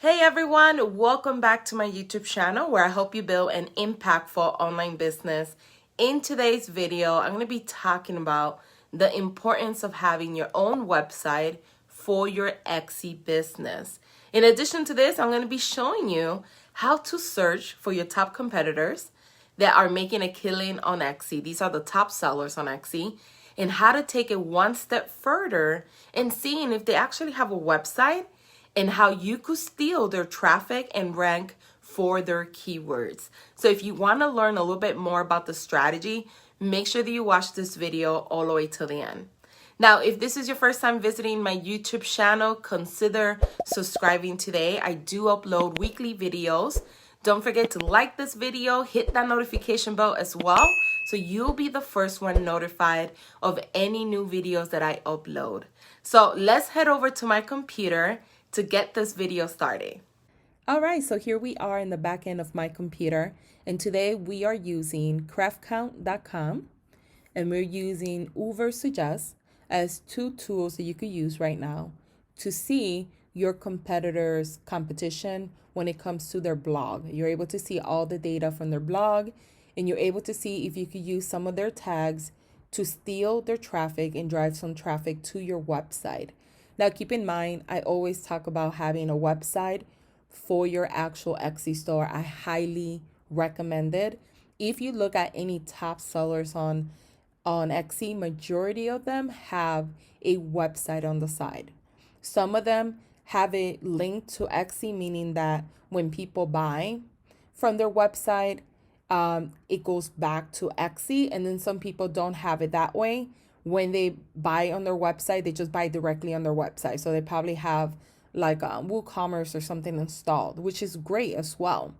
Hey everyone, welcome back to my YouTube channel where I help you build an impactful online business. In today's video, I'm going to be talking about the importance of having your own website for your Etsy business. In addition to this, I'm going to be showing you how to search for your top competitors that are making a killing on Etsy. These are the top sellers on Etsy, and how to take it one step further and seeing if they actually have a website and how you could steal their traffic and rank for their keywords. So if you want to learn a little bit more about the strategy, make sure that you watch this video all the way to the end. Now, if this is your first time visiting my YouTube channel, consider subscribing today. I do upload weekly videos. Don't forget to like this video, hit that notification bell as well, so you'll be the first one notified of any new videos that I upload. So let's head over to my computer to get this video started. All right, so here we are in the back end of my computer, and today we are using craftcount.com, and we're using Ubersuggest as two tools that you could use right now to see your competitors' competition when it comes to their blog. You're able to see all the data from their blog, and you're able to see if you could use some of their tags to steal their traffic and drive some traffic to your website. Now, keep in mind, I always talk about having a website for your actual Etsy store. I highly recommend it. If you look at any top sellers on Etsy, majority of them have a website on the side. Some of them have a link to Etsy, meaning that when people buy from their website, it goes back to Etsy, and then some people don't have it that way. When they buy on their website, they just buy directly on their website. So they probably have like WooCommerce or something installed, which is great as well.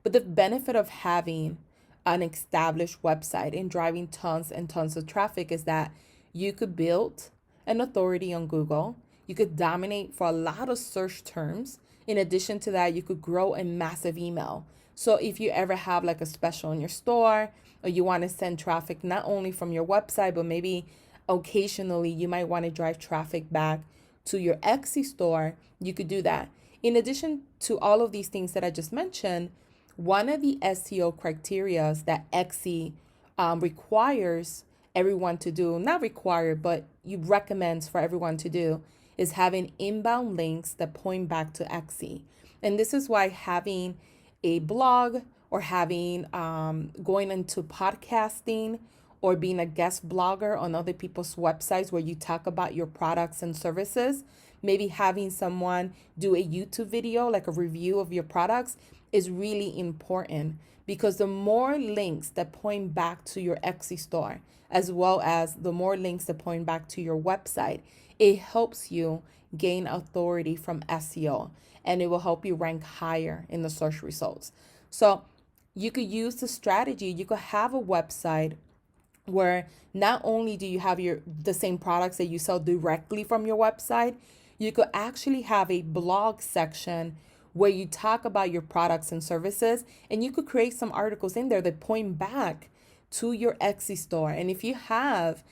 But the benefit of having an established website and driving tons and tons of traffic is that you could build an authority on Google. You could dominate for a lot of search terms. In addition to that, you could grow a massive email. So if you ever have like a special in your store, or you want to send traffic not only from your website, but maybe occasionally you might want to drive traffic back to your Etsy store, you could do that. In addition to all of these things that I just mentioned, one of the SEO criteria that Etsy requires everyone to do, not required, but you recommends for everyone to do, is having inbound links that point back to Etsy. And this is why having a blog or having going into podcasting or being a guest blogger on other people's websites where you talk about your products and services, maybe having someone do a YouTube video, like a review of your products, is really important, because the more links that point back to your Etsy store, as well as the more links that point back to your website, it helps you gain authority from SEO, and it will help you rank higher in the search results. So you could use the strategy. You could have a website where not only do you have the same products that you sell directly from your website, you could actually have a blog section where you talk about your products and services, and you could create some articles in there that point back to your Etsy store. And if you have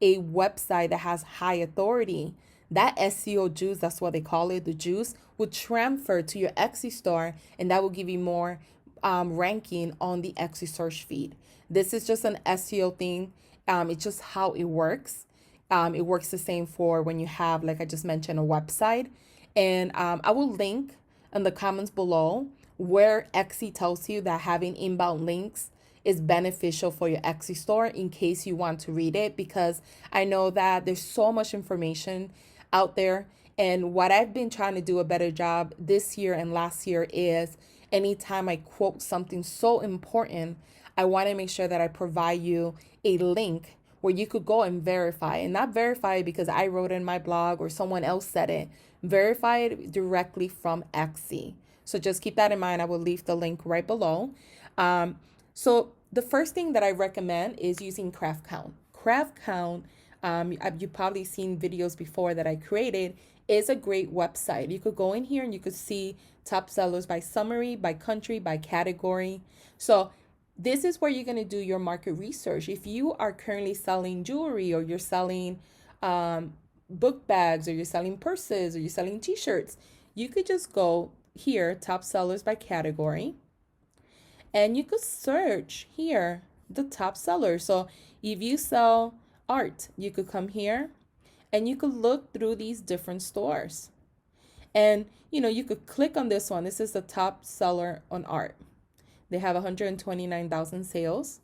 a website that has high authority, that SEO juice, that's what they call it, the juice, will transfer to your Etsy store, and that will give you more ranking on the Etsy search feed. This is just an SEO thing. It's just how it works. It works the same for when you have, like I just mentioned, a website. And I will link in the comments below where Etsy tells you that having inbound links is beneficial for your Etsy store, in case you want to read it, because I know that there's so much information out there. And what I've been trying to do a better job this year and last year is anytime I quote something so important, I want to make sure that I provide you a link where you could go and verify, and not verify it because I wrote it in my blog or someone else said it. Verify it directly from Etsy. So just keep that in mind. I will leave the link right below. So the first thing that I recommend is using CraftCount. CraftCount, you've probably seen videos before that I created, is a great website. You could go in here and you could see top sellers by summary, by country, by category. So this is where you're going to do your market research. If you are currently selling jewelry, or you're selling book bags, or you're selling purses, or you're selling t-shirts, you could just go here top sellers by category, and you could search here the top sellers. So if you sell art, you could come here and you could look through these different stores. And you could click on this one. This is the top seller on art. They have 129,000 sales,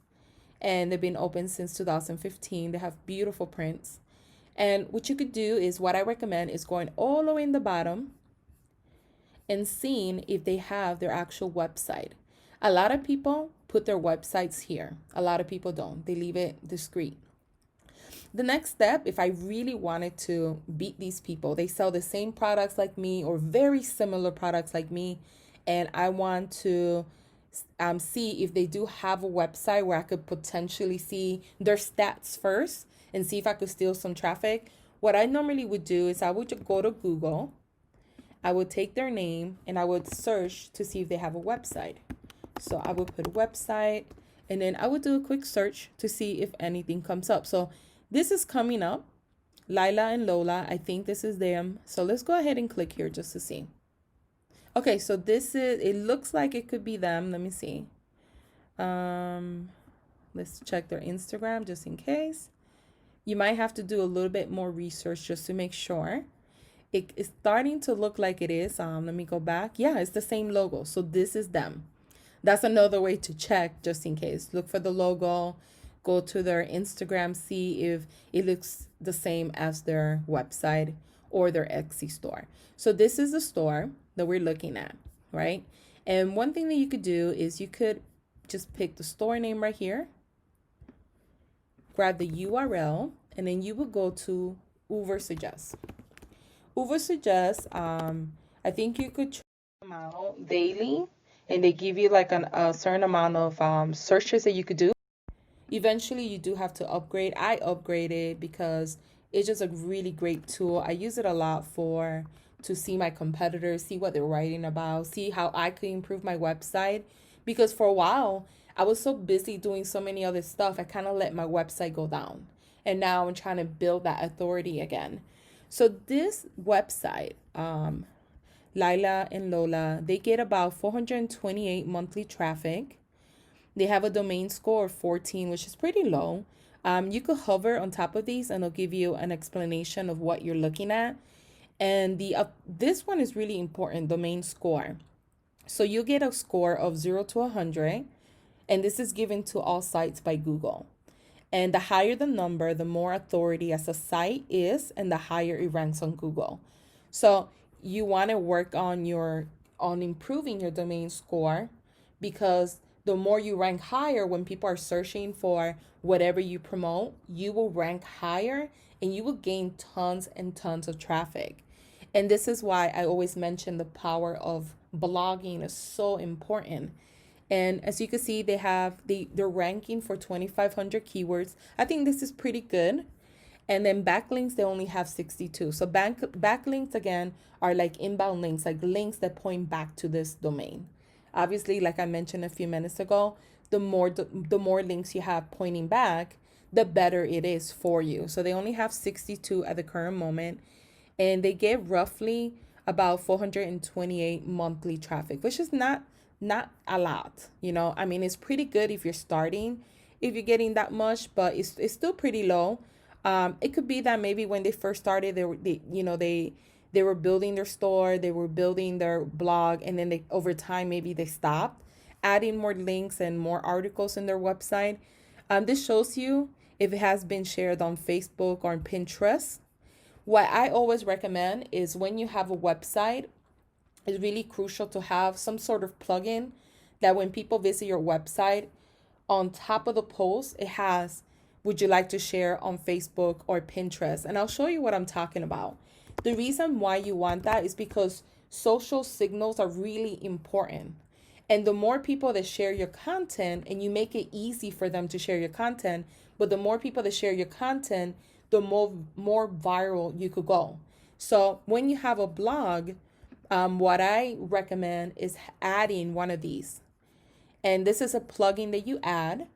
and they've been open since 2015. They have beautiful prints. And what you could do is, what I recommend is going all the way in the bottom and seeing if they have their actual website. A lot of people put their websites here. A lot of people don't. They leave it discreet. The next step, if I really wanted to beat these people, they sell the same products like me or very similar products like me, and I want to see if they do have a website where I could potentially see their stats first and see if I could steal some traffic. What I normally would do is I would just go to Google, I would take their name, and I would search to see if they have a website. So I would put website, and then I would do a quick search to see if anything comes up. So this is coming up, Lila and Lola. I think this is them. So let's go ahead and click here just to see. Okay, so it looks like it could be them. Let me see. Let's check their Instagram just in case. You might have to do a little bit more research just to make sure. It is starting to look like it is. Let me go back. Yeah, it's the same logo. So this is them. That's another way to check just in case. Look for the logo. Go to their Instagram, see if it looks the same as their website or their Etsy store. So this is the store that we're looking at, right? And one thing that you could do is you could just pick the store name right here, grab the URL, and then you would go to Uber Suggest. Uber Suggest, I think you could try them out daily, and they give you like a certain amount of searches that you could do. Eventually, you do have to upgrade. I upgraded because it's just a really great tool. I use it a lot to see my competitors, see what they're writing about, see how I could improve my website. Because for a while, I was so busy doing so many other stuff, I kind of let my website go down. And now I'm trying to build that authority again. So this website, Lila and Lola, they get about 428 monthly traffic. They have a domain score of 14, which is pretty low. You could hover on top of these and it'll give you an explanation of what you're looking at. And this one is really important, domain score. So you get a score of 0 to 100, and this is given to all sites by Google. And the higher the number, the more authority as a site is, and the higher it ranks on Google. So you want to work on improving your domain score, because the more you rank higher, when people are searching for whatever you promote, you will rank higher and you will gain tons and tons of traffic. And this is why I always mention the power of blogging is so important. And as you can see, they're ranking for 2,500 keywords. I think this is pretty good. And then backlinks, they only have 62. So backlinks, again, are like inbound links, like links that point back to this domain. Obviously, like I mentioned a few minutes ago, the more links you have pointing back, the better it is for you. So they only have 62 at the current moment, and they get roughly about 428 monthly traffic, which is not a lot. I mean, it's pretty good if you're starting, if you're getting that much, but it's still pretty low. It could be that maybe when they first started, they were building their store, they were building their blog, and then over time, maybe they stopped adding more links and more articles in their website. This shows you if it has been shared on Facebook or on Pinterest. What I always recommend is, when you have a website, it's really crucial to have some sort of plugin that when people visit your website, on top of the post, it has, would you like to share on Facebook or Pinterest? And I'll show you what I'm talking about. The reason why you want that is because social signals are really important. And the more people that share your content, and you make it easy for them to share your content, but the more people that share your content, the more viral you could go. So when you have a blog, what I recommend is adding one of these. And this is a plugin that you add.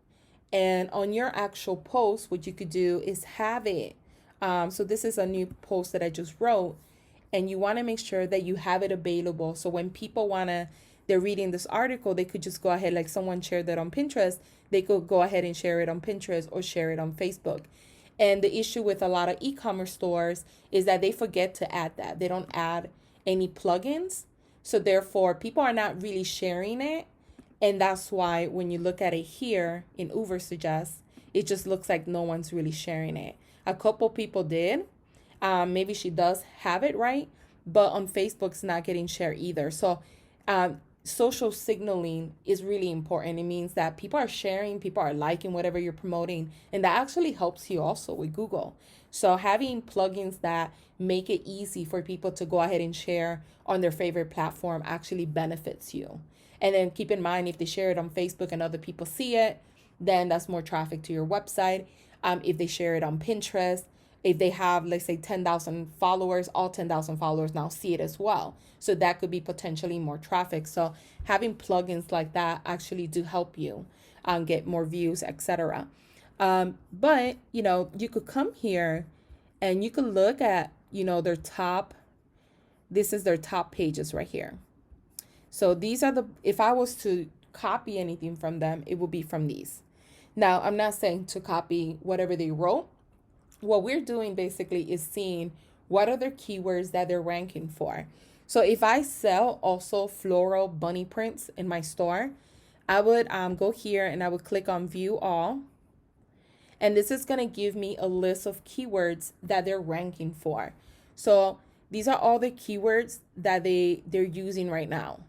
And on your actual post, what you could do is have it. So this is a new post that I just wrote. and you want to make sure that you have it available. So when people they're reading this article, they could just go ahead, like someone shared that on Pinterest, they could go ahead and share it on Pinterest or share it on Facebook. And the issue with a lot of e-commerce stores is that they forget to add that. They don't add any plugins. So therefore, people are not really sharing it. And that's why when you look at it here in Uber Suggest, it just looks like no one's really sharing it. A couple people did. Maybe she does have it right, but on Facebook, it's not getting shared either. So social signaling is really important. It means that people are sharing, people are liking whatever you're promoting, and that actually helps you also with Google. So having plugins that make it easy for people to go ahead and share on their favorite platform actually benefits you. And then keep in mind, if they share it on Facebook and other people see it, then that's more traffic to your website. If they share it on Pinterest, if they have, let's say, 10,000 followers, all 10,000 followers now see it as well. So that could be potentially more traffic. So having plugins like that actually do help you get more views, etc. But, you could come here and you could look at, their top. This is their top pages right here. So these are if I was to copy anything from them, it would be from these. Now, I'm not saying to copy whatever they wrote. What we're doing basically is seeing what are their keywords that they're ranking for. So if I sell also floral bunny prints in my store, I would go here and I would click on view all. And this is going to give me a list of keywords that they're ranking for. So these are all the keywords that they're using right now.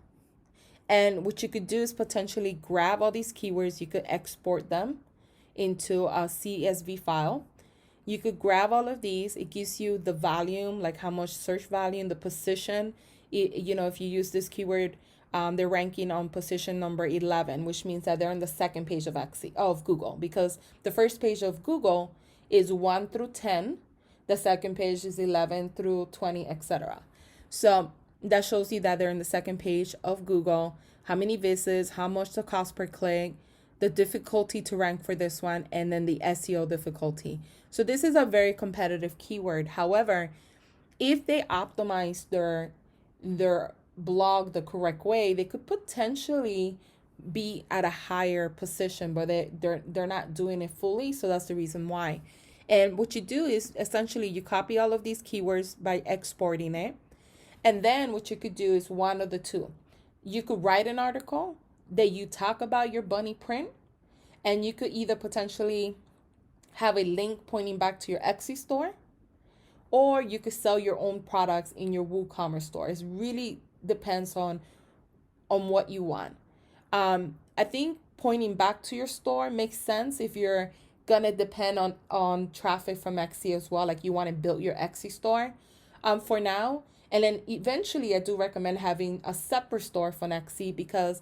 And what you could do is potentially grab all these keywords. You could export them into a CSV file. You could grab all of these. It gives you the volume, like how much search volume, the position. If you use this keyword, they're ranking on position number 11, which means that they're on the second page of Google, because the first page of Google is 1 through 10. The second page is 11 through 20, etc. So that shows you that they're in the second page of Google, how many visits, how much the cost per click, the difficulty to rank for this one, and then the SEO difficulty. So this is a very competitive keyword. However, if they optimize their blog the correct way, they could potentially be at a higher position, but they're not doing it fully. So that's the reason why. And what you do is essentially you copy all of these keywords by exporting it. And then what you could do is one of the two. You could write an article that you talk about your bunny print, and you could either potentially have a link pointing back to your Etsy store, or you could sell your own products in your WooCommerce store. It really depends on what you want. I think pointing back to your store makes sense if you're gonna depend on traffic from Etsy as well, like you want to build your Etsy store for now. And then eventually I do recommend having a separate store for Etsy, because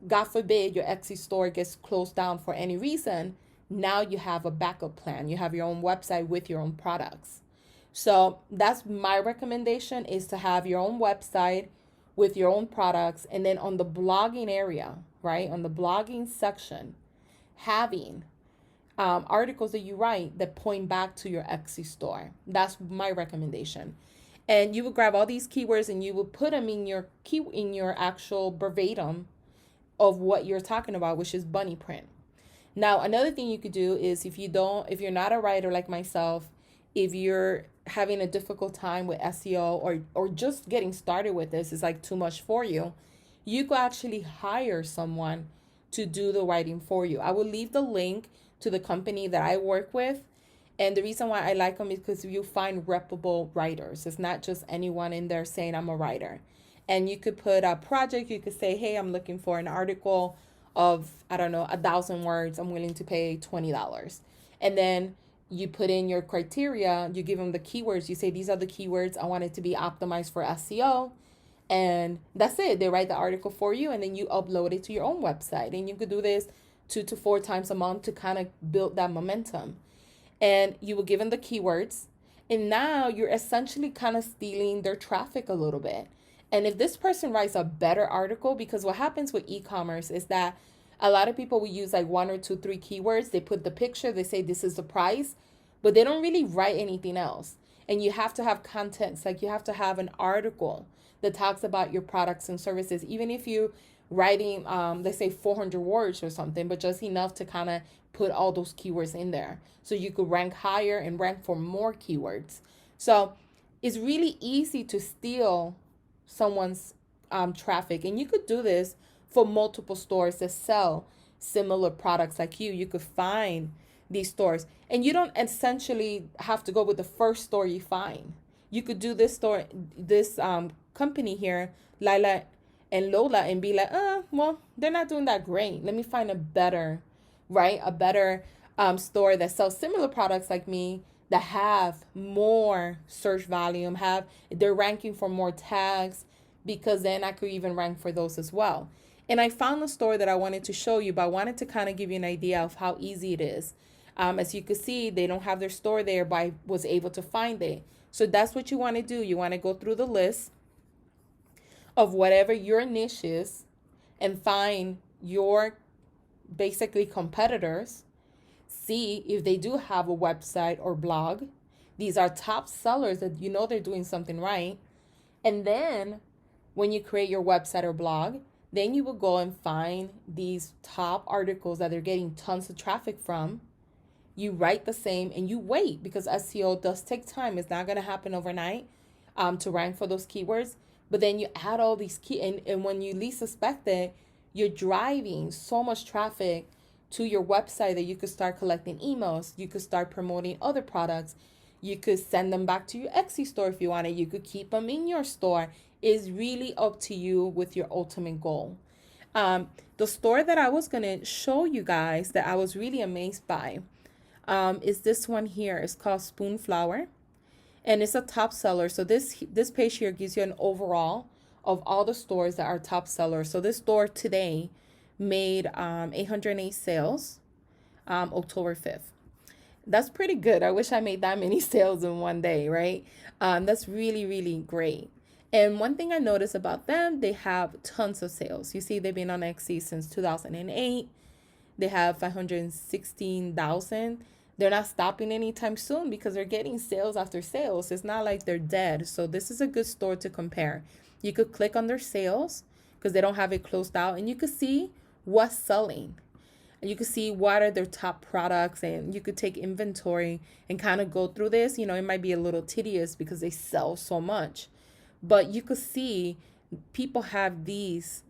God forbid your Etsy store gets closed down for any reason. Now you have a backup plan. You have your own website with your own products. So that's my recommendation, is to have your own website with your own products. And then on the blogging area, right, on the blogging section, having articles that you write that point back to your Etsy store. That's my recommendation. And you would grab all these keywords and you would put them in your actual verbatim of what you're talking about, which is bunny print. Now, another thing you could do is if you're not a writer like myself, if you're having a difficult time with SEO or just getting started with this is like too much for you, you could actually hire someone to do the writing for you. I will leave the link to the company that I work with. And the reason why I like them is because you find reputable writers. It's not just anyone in there saying I'm a writer. And you could put a project. You could say, hey, I'm looking for an article of, 1,000 words. I'm willing to pay $20. And then you put in your criteria. You give them the keywords. You say, these are the keywords. I want it to be optimized for SEO. And that's it. They write the article for you, and then you upload it to your own website. And you could do this 2 to 4 times a month to kind of build that momentum. And you will give them the keywords. And now you're essentially kind of stealing their traffic a little bit. And if this person writes a better article, because what happens with e-commerce is that a lot of people will use like 1 or 2, 3 keywords. They put the picture, they say this is the price, but they don't really write anything else. And you have to have contents, like you have to have an article that talks about your products and services, even if you writing let's say 400 words or something, but just enough to kind of put all those keywords in there so you could rank higher and rank for more keywords. So it's really easy to steal someone's traffic, and you could do this for multiple stores that sell similar products like you could find these stores, and you don't essentially have to go with the first store you find. You could do this store, this company here, Lila and Lola, and be like, well, they're not doing that great. Let me find a better, right? A better store that sells similar products like me, that have more search volume, they're ranking for more tags, because then I could even rank for those as well. And I found a store that I wanted to show you, but I wanted to kind of give you an idea of how easy it is. As you can see, they don't have their store there, but I was able to find it. So that's what you want to do. You want to go through the list of whatever your niche is and find your basically competitors. See if they do have a website or blog. These are top sellers that you know they're doing something right. And then when you create your website or blog, then you will go and find these top articles that they're getting tons of traffic from. You write the same and you wait, because SEO does take time. It's not going to happen overnight to rank for those keywords. But then you add all these and when you least suspect it, you're driving so much traffic to your website that you could start collecting emails. You could start promoting other products. You could send them back to your Etsy store if you wanted. You could keep them in your store. It's really up to you with your ultimate goal. The store that I was going to show you guys that I was really amazed by is this one here. It's called Spoonflower, and it's a top seller. So this page here gives you an overall of all the stores that are top sellers. So this store today made 808 sales October 5th. That's pretty good. I wish I made that many sales in one day, right? That's really, really great. And one thing I noticed about them, they have tons of sales. You see, they've been on Etsy since 2008. They have 516,000. They're not stopping anytime soon because they're getting sales after sales. It's not like they're dead. So this is a good store to compare. You could click on their sales because they don't have it closed out, and you could see what's selling. And you could see what are their top products, and you could take inventory and kind of go through this. You know, it might be a little tedious because they sell so much, but you could see people have these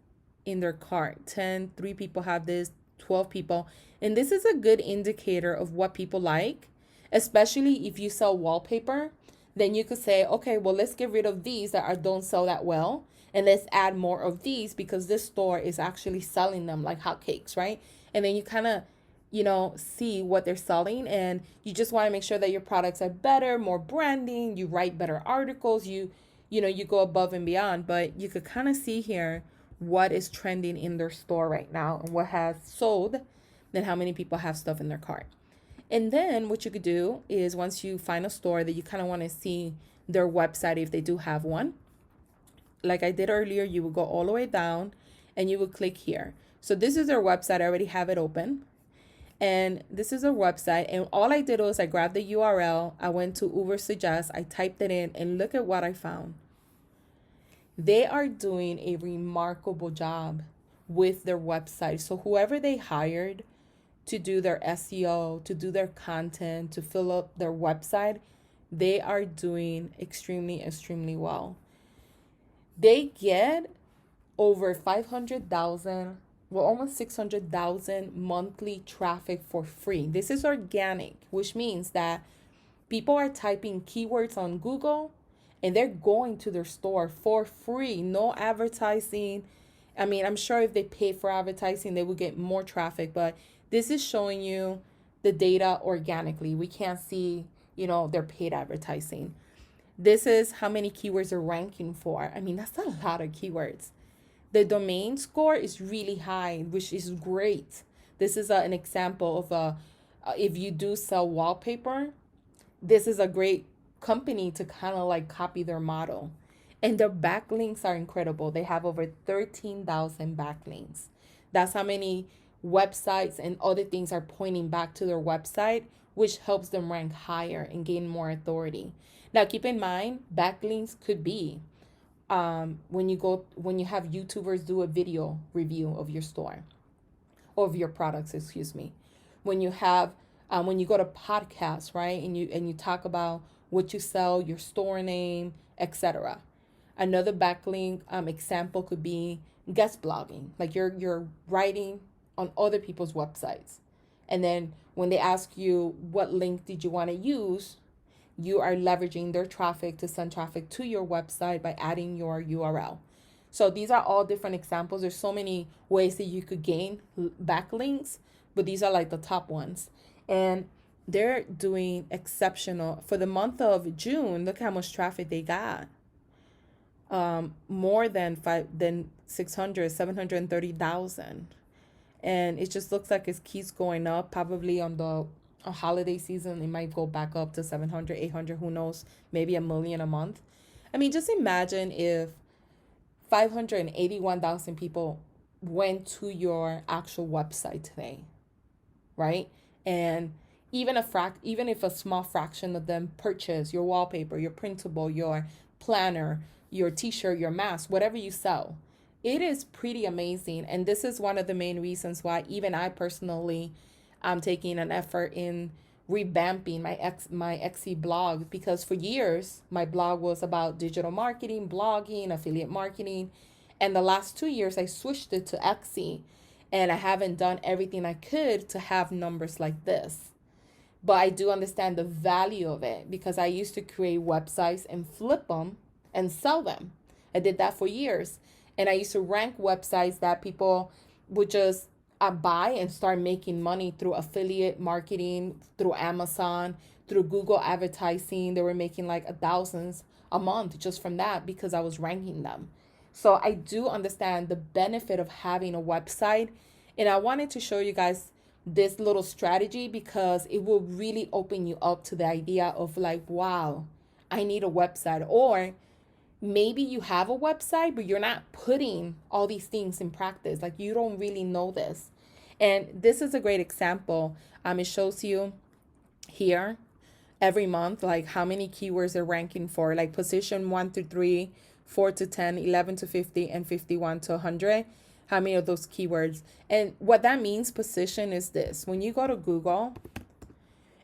in their cart. 3 people have this, 12 people. And this is a good indicator of what people like, especially if you sell wallpaper. Then you could say, okay, well, let's get rid of these that don't sell that well, and let's add more of these because this store is actually selling them like hotcakes, right? And then you kind of, see what they're selling, and you just want to make sure that your products are better, more branding, you write better articles, you go above and beyond. But you could kind of see here what is trending in their store right now and what has sold, then how many people have stuff in their cart. And then what you could do is, once you find a store that you kind of want to see their website, if they do have one, like I did earlier, you would go all the way down and you would click here. So this is their website. I already have it open. And this is their website. And all I did was I grabbed the URL. I went to Uber Suggest. I typed it in, and look at what I found. They are doing a remarkable job with their website. So whoever they hired to do their SEO, to do their content, to fill up their website, they are doing extremely, extremely well. They get over 500,000, well, almost 600,000 monthly traffic for free. This is organic, which means that people are typing keywords on Google and they're going to their store for free, no advertising. I mean, I'm sure if they paid for advertising, they would get more traffic, but this is showing you the data organically. We can't see, their paid advertising. This is how many keywords they're ranking for. I mean, that's a lot of keywords. The domain score is really high, which is great. This is an example of if you do sell wallpaper, this is a great company to kind of like copy their model. And their backlinks are incredible. They have over 13,000 backlinks. That's how many websites and other things are pointing back to their website, which helps them rank higher and gain more authority. Now, keep in mind, backlinks could be when you have YouTubers do a video review of your store, or of your products, excuse me. When you have when you go to podcasts, right, and you talk about what you sell, your store name, etc. Another backlink example could be guest blogging, like you're writing on other people's websites, and then when they ask you what link did you want to use, you are leveraging their traffic to send traffic to your website by adding your URL. So these are all different examples. There's so many ways that you could gain backlinks, but these are like the top ones. And they're doing exceptional. For the month of June, look how much traffic they got. More than 730,000. And it just looks like it keeps going up. Probably on the holiday season, it might go back up to 700, 800, who knows, maybe 1 million a month. I mean, just imagine if 581,000 people went to your actual website today, right? And even if a small fraction of them purchase your wallpaper, your printable, your planner, your t-shirt, your mask, whatever you sell, it is pretty amazing. And this is one of the main reasons why even I personally am taking an effort in revamping my Etsy blog, because for years my blog was about digital marketing, blogging, affiliate marketing, and the last 2 years I switched it to Etsy, and I haven't done everything I could to have numbers like this. But I do understand the value of it, because I used to create websites and flip them and sell them. I did that for years. And I used to rank websites that people would just buy and start making money through affiliate marketing, through Amazon, through Google advertising. They were making like thousands a month just from that, because I was ranking them. So I do understand the benefit of having a website. And I wanted to show you guys this little strategy, because it will really open you up to the idea of like, wow, I need a website. Or maybe you have a website, but you're not putting all these things in practice. Like, you don't really know this. And this is a great example. It shows you here every month, like how many keywords they're ranking for, like position 1 to 3, 4 to 10, 11 to 50, and 51 to 100. How many of those keywords? And what that means, position, is this. When you go to Google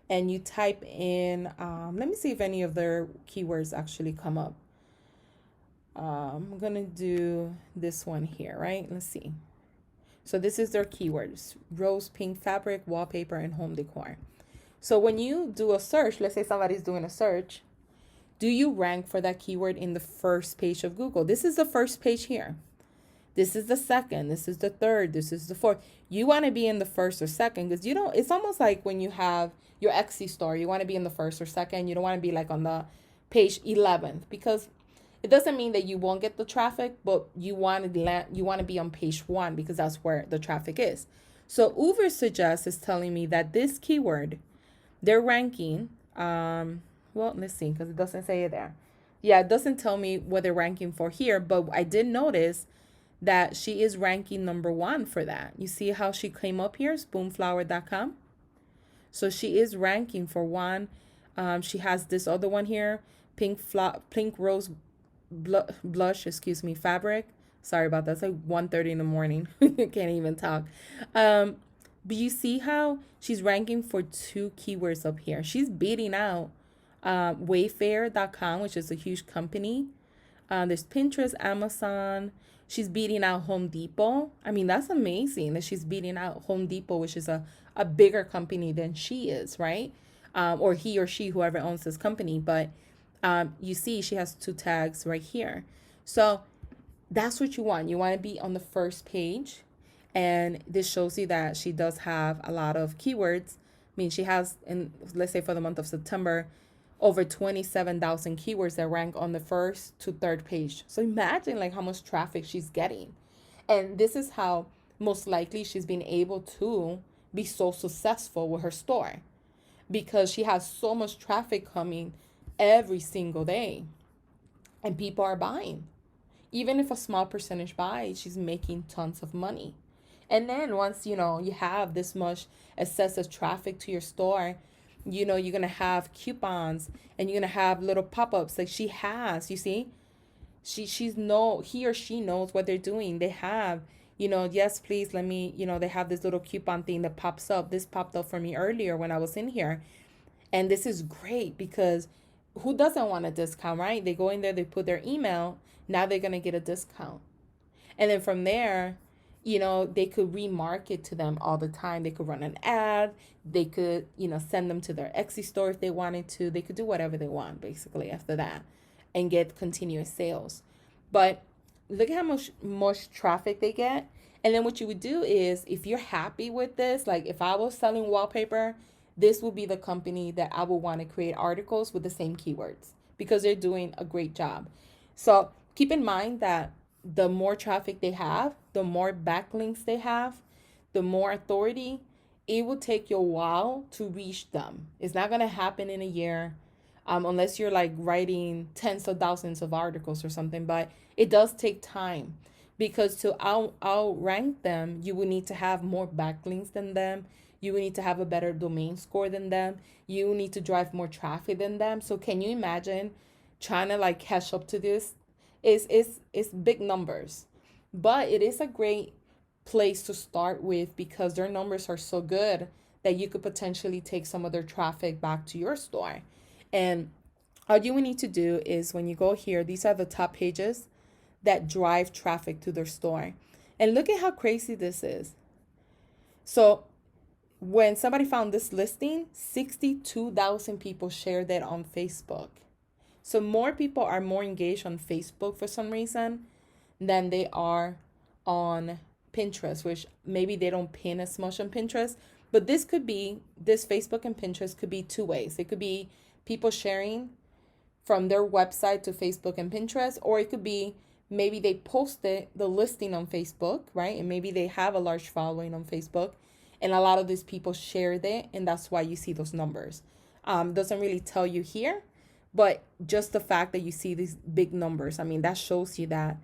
and you type in, let me see if any of their keywords actually come up. I'm going to do this one here, right? Let's see. So this is their keywords: rose pink fabric, wallpaper, and home decor. So when you do a search, let's say somebody's doing a search, do you rank for that keyword in the first page of Google? This is the first page here. This is the second. This is the third. This is the fourth. You want to be in the first or second, because you don't, it's almost like when you have your Etsy store, you want to be in the first or second. You don't want to be like on the page 11th, because it doesn't mean that you won't get the traffic, but you want to be on page 1, because that's where the traffic is. So Uber Suggest is telling me that this keyword, they're ranking, well, let's see, because it doesn't say it there. Yeah, it doesn't tell me what they're ranking for here, but I did notice that she is ranking number 1 for that. You see how she came up here, spoonflower.com? So she is ranking for 1. She has this other one here, pink rose blush, fabric. Sorry about that. It's like 1:30 in the morning. Can't even talk. But you see how she's ranking for 2 keywords up here. She's beating out Wayfair.com, which is a huge company. There's Pinterest, Amazon. She's beating out Home Depot. I mean, that's amazing that she's beating out Home Depot, which is a bigger company than she is, right? Or he or she, whoever owns this company. But you see she has 2 tags right here. So that's what you want. You want to be on the first page. And this shows you that she does have a lot of keywords. I mean, she has, let's say for the month of September, over 27,000 keywords that rank on the first to third page. So imagine like how much traffic she's getting. And this is how most likely she's been able to be so successful with her store, because she has so much traffic coming every single day and people are buying. Even if a small percentage buys, she's making tons of money. And then once, you have this much excessive traffic to your store, you're going to have coupons and you're going to have little pop-ups like she has, you see? He or she knows what they're doing. They have, yes, please let me, they have this little coupon thing that pops up. This popped up for me earlier when I was in here. And this is great because who doesn't want a discount, right? They go in there, they put their email, now they're going to get a discount. And then from there, they could remarket to them all the time. They could run an ad. They could, send them to their Etsy store if they wanted to. They could do whatever they want, basically, after that and get continuous sales. But look at how much traffic they get. And then what you would do is, if you're happy with this, like if I was selling wallpaper, this would be the company that I would want to create articles with the same keywords because they're doing a great job. So keep in mind that the more traffic they have, the more backlinks they have, the more authority, it will take you a while to reach them. It's not going to happen in a year unless you're like writing tens of thousands of articles or something. But it does take time because to outrank them, you will need to have more backlinks than them. You will need to have a better domain score than them. You will need to drive more traffic than them. So can you imagine trying to like catch up to this? It's big numbers, but it is a great place to start with because their numbers are so good that you could potentially take some of their traffic back to your store. And all you will need to do is when you go here, these are the top pages that drive traffic to their store. And look at how crazy this is. So when somebody found this listing, 62,000 people shared it on Facebook. So more people are more engaged on Facebook for some reason than they are on Pinterest, which maybe they don't pin as much on Pinterest. But this Facebook and Pinterest could be two ways. It could be people sharing from their website to Facebook and Pinterest, or it could be maybe they posted the listing on Facebook, right? And maybe they have a large following on Facebook, and a lot of these people shared it, and that's why you see those numbers. Doesn't really tell you here, but just the fact that you see these big numbers, I mean, that shows you that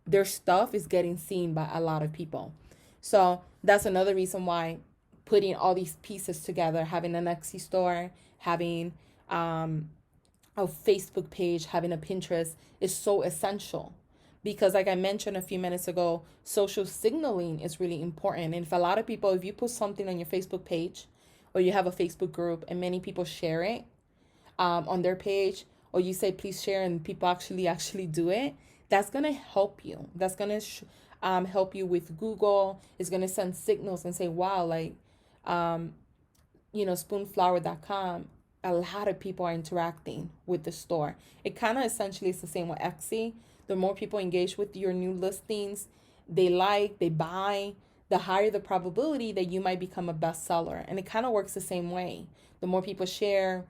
their stuff is getting seen by a lot of people. So that's another reason why putting all these pieces together, having an Etsy store, having a Facebook page, having a Pinterest is so essential. Because like I mentioned a few minutes ago, social signaling is really important. And if a lot of people, if you put something on your Facebook page or you have a Facebook group and many people share it, on their page, or you say please share and people actually do it, that's going to help you. That's going to help you with Google. It's going to send signals and say, wow, like spoonflower.com, a lot of people are interacting with the store. It kind of essentially is the same with Etsy. The more people engage with your new listings, they buy, the higher the probability that you might become a bestseller. And it kind of works the same way. The more people share,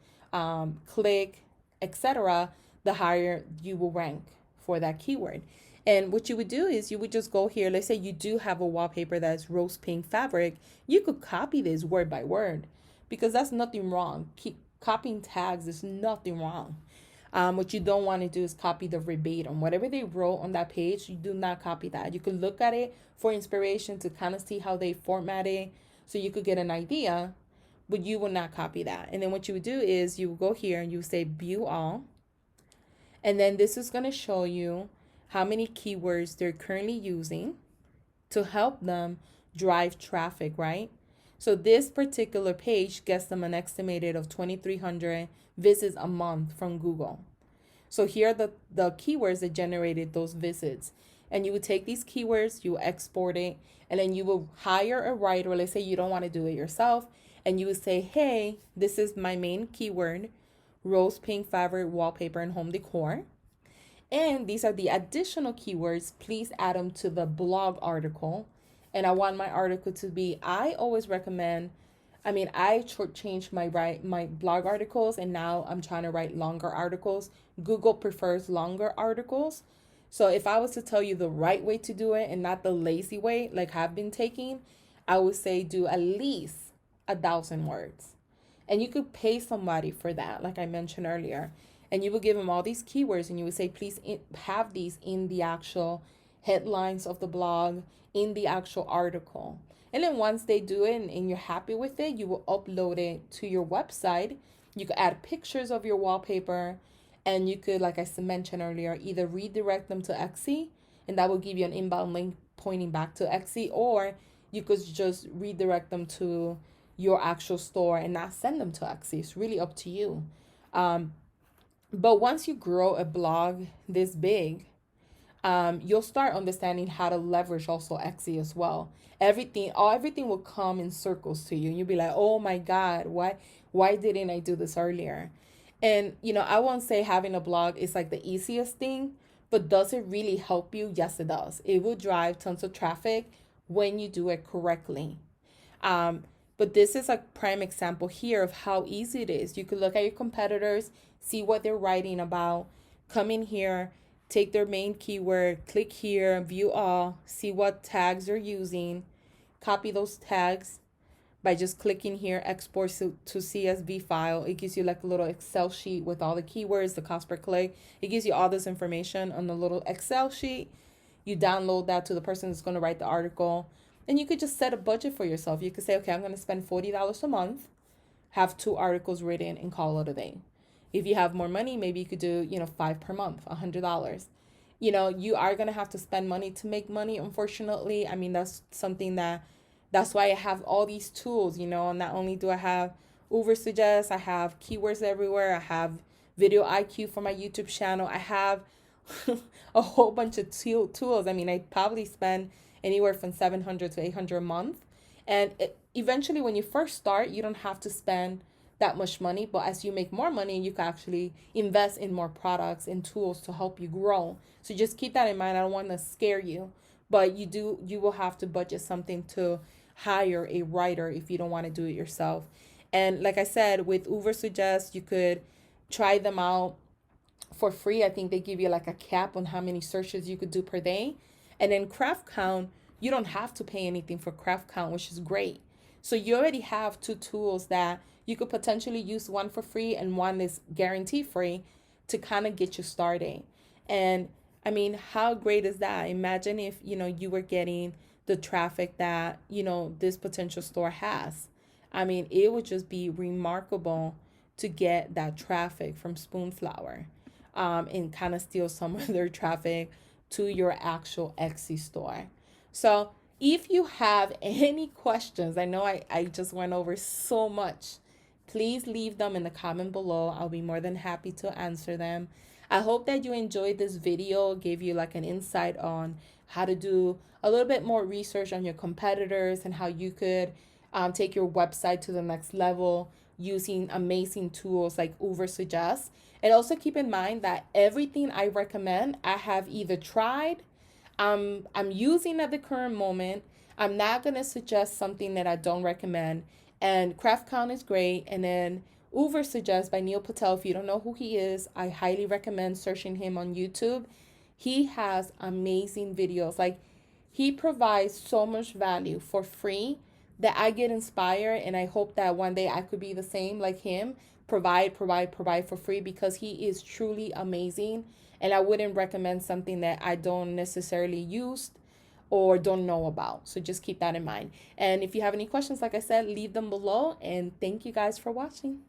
click, etc., the higher you will rank for that keyword. And what you would do is you would just go here. Let's say you do have a wallpaper that's rose pink fabric. You could copy this word by word because that's nothing wrong. Keep copying tags. There's nothing wrong. What you don't want to do is copy the verbatim. Whatever they wrote on that page, you do not copy that. You could look at it for inspiration to kind of see how they format it so you could get an idea, but you will not copy that. And then what you would do is you will go here and you say view all. And then this is going to show you how many keywords they're currently using to help them drive traffic, right? So this particular page gets them an estimated of 2,300 visits a month from Google. So here are the keywords that generated those visits. And you would take these keywords, you export it, and then you will hire a writer. Let's say you don't want to do it yourself. And you would say, hey, this is my main keyword, rose pink fabric, wallpaper, and home decor. And these are the additional keywords. Please add them to the blog article. And I want my article to be, I always recommend, I changed my blog articles, and now I'm trying to write longer articles. Google prefers longer articles. So if I was to tell you the right way to do it and not the lazy way like I've been taking, I would say do at least 1,000 words. And you could pay somebody for that, like I mentioned earlier. And you would give them all these keywords and you would say, please have these in the actual headlines of the blog in the actual article. And then once they do it and you're happy with it, you will upload it to your website. You could add pictures of your wallpaper, and you could, like I mentioned earlier, either redirect them to Etsy, and that will give you an inbound link pointing back to Etsy, or you could just redirect them to your actual store and not send them to Etsy. It's really up to you. But once you grow a blog this big, you'll start understanding how to leverage also Etsy as well. Everything will come in circles to you. You'll be like, oh my God, why didn't I do this earlier? And I won't say having a blog is like the easiest thing, but does it really help you? Yes, it does. It will drive tons of traffic when you do it correctly. But this is a prime example here of how easy it is. You could look at your competitors, see what they're writing about, come in here, take their main keyword, click here, view all, see what tags they're using, copy those tags by just clicking here, export to CSV file. It gives you like a little Excel sheet with all the keywords, the cost per click. It gives you all this information on the little Excel sheet. You download that to the person that's going to write the article. And you could just set a budget for yourself. You could say, okay, I'm going to spend $40 a month, have 2 articles written, and call it a day. If you have more money, maybe you could do, 5 per month, $100. You are going to have to spend money to make money, unfortunately. I mean, that's something that's why I have all these tools, Not only do I have Ubersuggest, I have keywords everywhere. I have Video IQ for my YouTube channel. I have a whole bunch of tools. I mean, I probably spend anywhere from $700 to $800 a month. And eventually, when you first start, you don't have to spend that much money. But as you make more money, you can actually invest in more products and tools to help you grow. So just keep that in mind. I don't want to scare you, but you will have to budget something to hire a writer if you don't want to do it yourself. And like I said, with Ubersuggest, you could try them out for free. I think they give you like a cap on how many searches you could do per day. And then Craft Count, you don't have to pay anything for Craft Count, which is great. So you already have 2 tools that you could potentially use, one for free and one is guaranteed free, to kind of get you started. And I mean, how great is that? Imagine if, you were getting the traffic that, this potential store has. I mean, it would just be remarkable to get that traffic from Spoonflower, and kind of steal some of their traffic to your actual Etsy store. So if you have any questions, I know I just went over so much, please leave them in the comment below. I'll be more than happy to answer them. I hope that you enjoyed this video, gave you like an insight on how to do a little bit more research on your competitors and how you could take your website to the next level using amazing tools like Ubersuggest. And also keep in mind that everything I recommend, I have either tried, I'm using at the current moment. I'm not going to suggest something that I don't recommend. And Craft Count is great. And then Ubersuggest by Neil Patel. If you don't know who he is, I highly recommend searching him on YouTube. He has amazing videos. Like, he provides so much value for free that I get inspired, and I hope that one day I could be the same like him. Provide for free, because he is truly amazing. And I wouldn't recommend something that I don't necessarily use or don't know about. So just keep that in mind. And if you have any questions, like I said, leave them below. And thank you guys for watching.